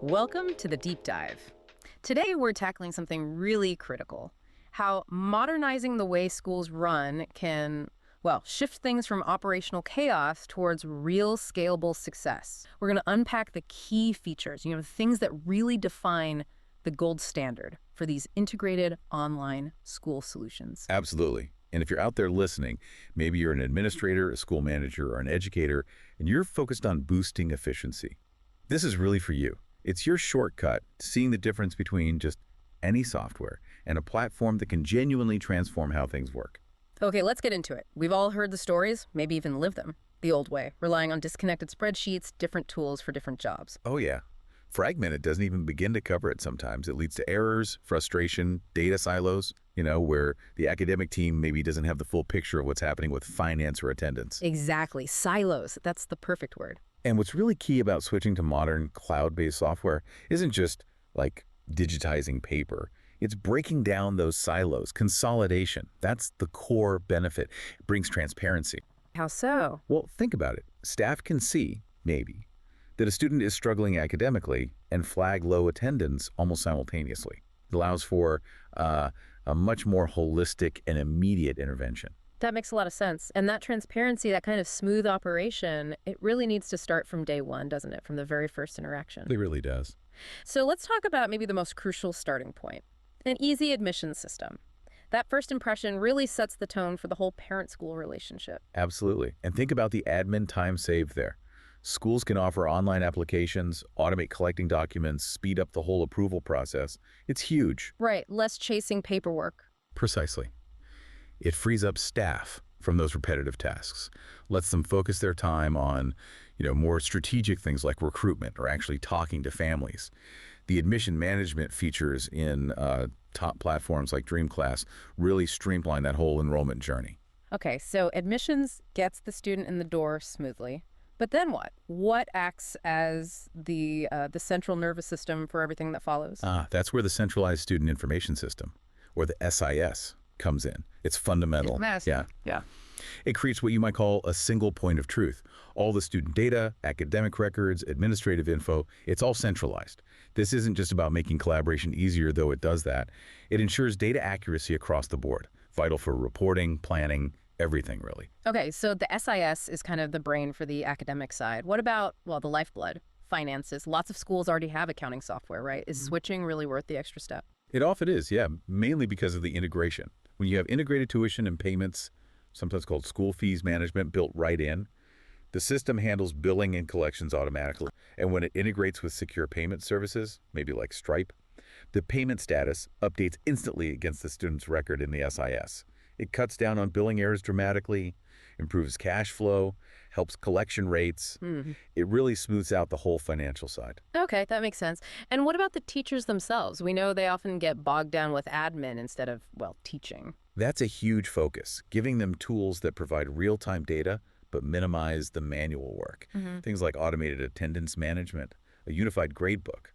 Welcome to the Deep Dive. Today we're tackling something really critical, how modernizing the way schools run can, well, shift things from operational chaos towards real scalable success. We're going to unpack the key features, the things that really define the gold standard for these integrated online school solutions. Absolutely. And if you're out there listening, maybe you're an administrator, a school manager, or an educator, and you're focused on boosting efficiency. This is really for you. It's your shortcut to seeing the difference between just any software and a platform that can genuinely transform how things work. Okay, let's get into it. We've all heard the stories, maybe even lived them, the old way, relying on disconnected spreadsheets, different tools for different jobs. Oh yeah. Fragmented doesn't even begin to cover it sometimes. It leads to errors, frustration, data silos, where the academic team maybe doesn't have the full picture of what's happening with finance or attendance. Exactly. Silos. That's the perfect word. And what's really key about switching to modern cloud-based software isn't just like digitizing paper. It's breaking down those silos, consolidation. That's the core benefit. It brings transparency. How so? Well, think about it. Staff can see, maybe, that a student is struggling academically and flag low attendance almost simultaneously. It allows for a much more holistic and immediate intervention. That makes a lot of sense. And that transparency, that kind of smooth operation, it really needs to start from day one, doesn't it? From the very first interaction. It really does. So let's talk about maybe the most crucial starting point, an easy admissions system. That first impression really sets the tone for the whole parent-school relationship. Absolutely. And think about the admin time saved there. Schools can offer online applications, automate collecting documents, speed up the whole approval process. It's huge. Right, less chasing paperwork. Precisely. It frees up staff from those repetitive tasks, lets them focus their time on, more strategic things like recruitment or actually talking to families. The admission management features in top platforms like DreamClass really streamline that whole enrollment journey. Okay, so admissions gets the student in the door smoothly. But then what? What acts as the central nervous system for everything that follows? That's where the centralized student information system, or the SIS, comes in. It's fundamental. Yeah. It creates what you might call a single point of truth. All the student data, academic records, administrative info, it's all centralized. This isn't just about making collaboration easier, though it does that. It ensures data accuracy across the board, vital for reporting, planning, everything really. Okay, so the SIS is kind of the brain for the academic side. What about, the lifeblood, finances? Lots of schools already have accounting software, right? Is switching really worth the extra step? It often is, yeah, mainly because of the integration. When you have integrated tuition and payments, sometimes called school fees management, built right in, the system handles billing and collections automatically. And when it integrates with secure payment services, maybe like Stripe, the payment status updates instantly against the student's record in the SIS. It cuts down on billing errors dramatically, improves cash flow, helps collection rates. It really smooths out the whole financial side. Okay, that makes sense. And what about the teachers themselves? We know they often get bogged down with admin instead of, teaching. That's a huge focus, giving them tools that provide real-time data but minimize the manual work. Things like automated attendance management, a unified gradebook.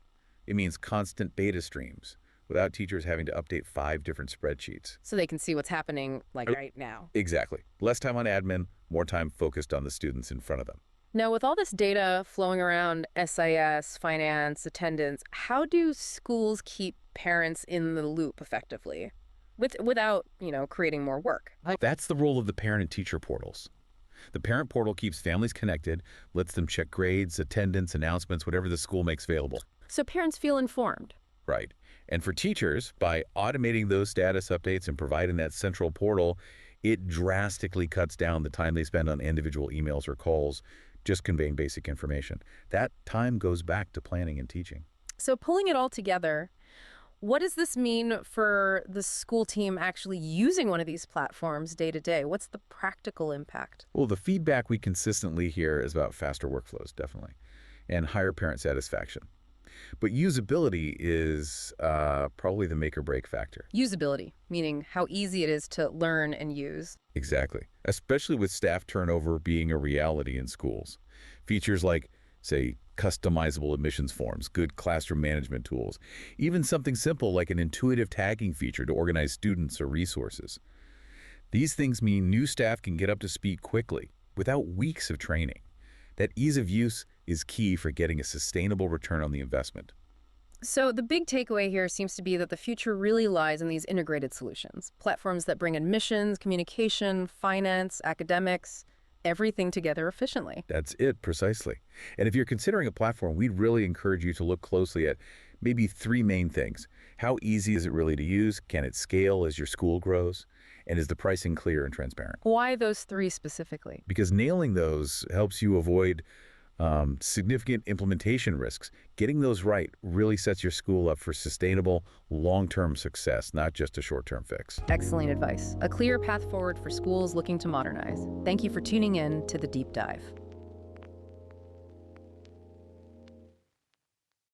It means constant beta streams, without teachers having to update 5 different spreadsheets. So they can see what's happening, right now. Exactly. Less time on admin, more time focused on the students in front of them. Now, with all this data flowing around SIS, finance, attendance, how do schools keep parents in the loop effectively without, creating more work? That's the role of the parent and teacher portals. The parent portal keeps families connected, lets them check grades, attendance, announcements, whatever the school makes available. So parents feel informed. Right. And for teachers, by automating those status updates and providing that central portal, it drastically cuts down the time they spend on individual emails or calls, just conveying basic information. That time goes back to planning and teaching. So pulling it all together, what does this mean for the school team actually using one of these platforms day to day? What's the practical impact? Well, the feedback we consistently hear is about faster workflows, definitely, and higher parent satisfaction. But usability is probably the make or break factor. Usability, meaning how easy it is to learn and use. Exactly, especially with staff turnover being a reality in schools. Features like, say, customizable admissions forms, good classroom management tools, even something simple like an intuitive tagging feature to organize students or resources. These things mean new staff can get up to speed quickly without weeks of training. That ease of use is key for getting a sustainable return on the investment. So the big takeaway here seems to be that the future really lies in these integrated solutions, platforms that bring admissions, communication, finance, academics, everything together efficiently. That's it, precisely. And if you're considering a platform, we'd really encourage you to look closely at maybe three main things. How easy is it really to use? Can it scale as your school grows? And is the pricing clear and transparent? Why those three specifically? Because nailing those helps you avoid significant implementation risks. Getting those right really sets your school up for sustainable, long-term success, not just a short-term fix. Excellent advice. A clear path forward for schools looking to modernize. Thank you for tuning in to The Deep Dive.